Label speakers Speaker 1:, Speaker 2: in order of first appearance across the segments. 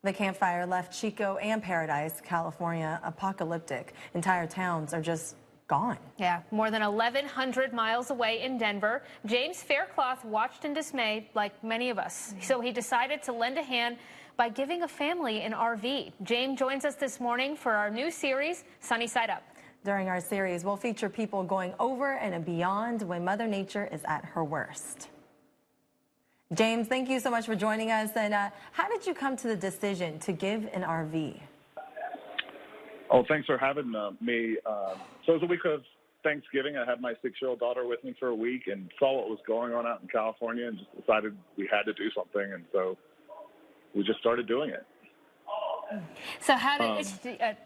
Speaker 1: The campfire left Chico and Paradise, California, apocalyptic. Entire towns are just gone.
Speaker 2: Yeah, more than 1,100 miles away in Denver, James Faircloth watched in dismay like many of us. So he decided to lend a hand by giving a family an RV. James joins us this morning for our new series, Sunny Side Up. During our series, we'll feature people going over and beyond when Mother Nature is at her worst. James, thank you so much for joining us. And how did you come to the decision to give an RV?
Speaker 3: Oh, thanks for having me. So it was a week of Thanksgiving. I had my 6-year-old daughter with me for a week and saw what was going on out in California and just decided we had to do something. And so we just started doing it.
Speaker 2: So how did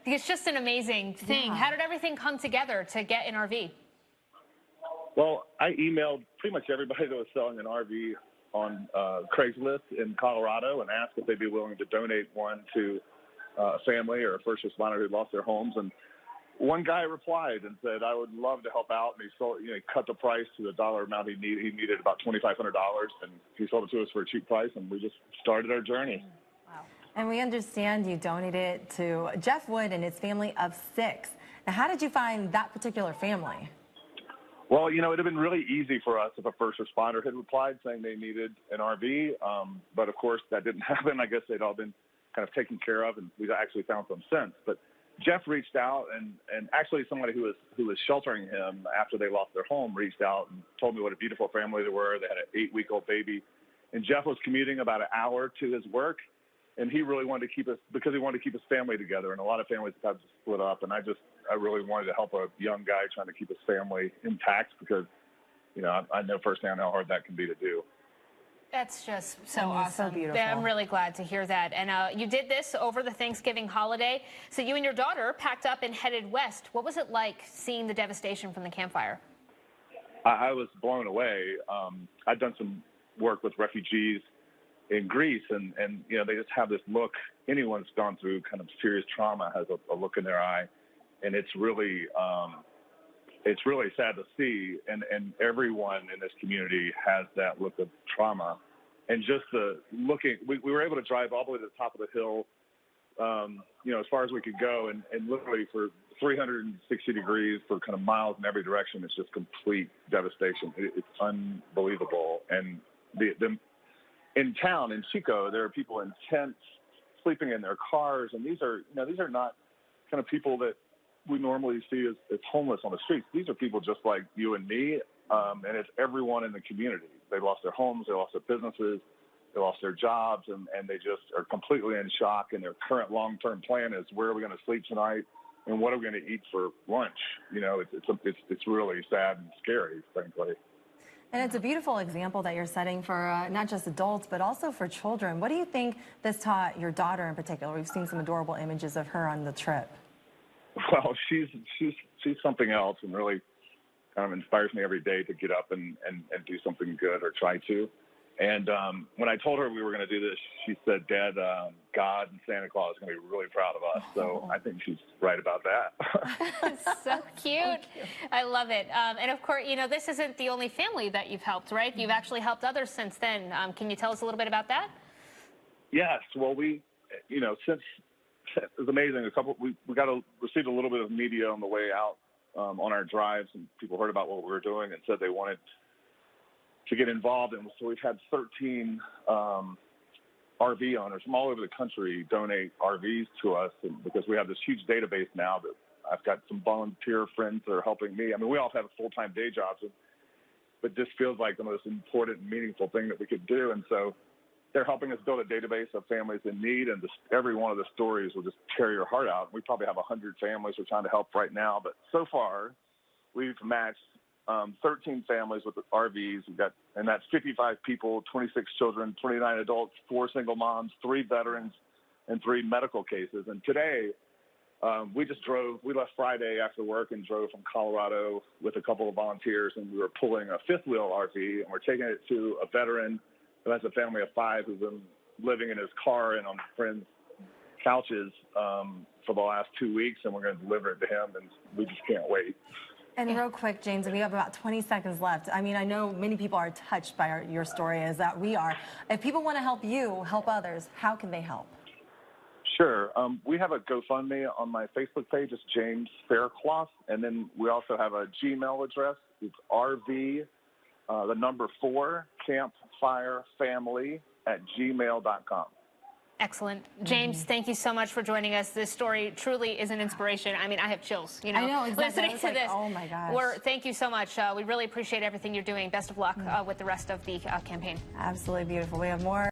Speaker 2: it's just an amazing thing. Yeah. How did everything come together to get an RV?
Speaker 3: Well, I emailed pretty much everybody that was selling an RV on Craigslist in Colorado and asked if they'd be willing to donate one to a family or a first responder who lost their homes. And one guy replied and said, I would love to help out. And he sold, he cut the price to the dollar amount he needed. He needed about $2,500, and he sold it to us for a cheap price, and we just started our journey.
Speaker 1: Wow. And we understand you donated it to Jeff Wood and his family of 6. Now, how did you find that particular family?
Speaker 3: Well, it would have been really easy for us if a first responder had replied saying they needed an RV. But of course, that didn't happen. I guess they'd all been kind of taken care of, and we've actually found some since. But Jeff reached out, and actually somebody who was sheltering him after they lost their home reached out and told me what a beautiful family they were. They had an 8-week-old baby, and Jeff was commuting about an hour to his work, and he really wanted to keep us because he wanted to keep his family together. And a lot of families have to split up, and I really wanted to help a young guy trying to keep his family intact because, I know firsthand how hard that can be to do.
Speaker 2: That's just so awesome.
Speaker 1: So beautiful.
Speaker 2: I'm really glad to hear that. And you did this over the Thanksgiving holiday. So you and your daughter packed up and headed west. What was it like seeing the devastation from the campfire?
Speaker 3: I was blown away. I'd done some work with refugees in Greece, and they just have this look. Anyone who's gone through kind of serious trauma has a look in their eye, and it's really sad to see. And everyone in this community has that look of trauma. And just we were able to drive all the way to the top of the hill, as far as we could go, and literally for 360 degrees for kind of miles in every direction, it's just complete devastation. It's unbelievable. And in town, in Chico, there are people in tents sleeping in their cars, and these are not kind of people that we normally see as homeless on the streets. These are people just like you and me, and it's everyone in the community. They lost their homes, they lost their businesses, they lost their jobs, and they just are completely in shock. And their current long-term plan is, where are we going to sleep tonight, and what are we going to eat for lunch? It's really sad and scary, frankly.
Speaker 1: And it's a beautiful example that you're setting for not just adults, but also for children. What do you think this taught your daughter in particular? We've seen some adorable images of her on the trip.
Speaker 3: Well, she's something else, and really kind of inspires me every day to get up and do something good, or try to. And when I told her we were going to do this, she said, Dad, God and Santa Claus is going to be really proud of us. So I think she's right about that.
Speaker 2: So cute. I love it. And of course, this isn't the only family that you've helped, right? You've actually helped others since then. Can you tell us a little bit about that?
Speaker 3: Yes. Well, since it was amazing. We received a little bit of media on the way out on our drives, and people heard about what we were doing and said they wanted to get involved. And so we've had 13 RV owners from all over the country donate RVs to us, and because we have this huge database now that I've got some volunteer friends that are helping me. I mean, we all have full-time day jobs, but this feels like the most important and meaningful thing that we could do. And so they're helping us build a database of families in need, and every one of the stories will just tear your heart out. We probably have 100 families we're trying to help right now, but so far we've matched 13 families with RVs. And that's 55 people, 26 children, 29 adults, 4 single moms, 3 veterans, and 3 medical cases. And today we left Friday after work and drove from Colorado with a couple of volunteers, and we were pulling a 5th-wheel RV, and we're taking it to a veteran who has a family of 5 who's been living in his car and on friends' couches for the last 2 weeks, and we're going to deliver it to him, and we just can't wait.
Speaker 1: And real quick, James, we have about 20 seconds left. I mean, I know many people are touched by your story, as that we are. If people want to help you help others, how can they help?
Speaker 3: Sure. We have a GoFundMe on my Facebook page. It's James Faircloth. And then we also have a Gmail address. It's RV, the number 4, campfirefamily@gmail.com.
Speaker 2: Excellent. James, thank you so much for joining us. This story truly is an inspiration. I mean, I have chills,
Speaker 1: I know, exactly.
Speaker 2: listening to this.
Speaker 1: Oh, my gosh.
Speaker 2: Thank you so much. We really appreciate everything you're doing. Best of luck with the rest of the campaign.
Speaker 1: Absolutely beautiful. We have more.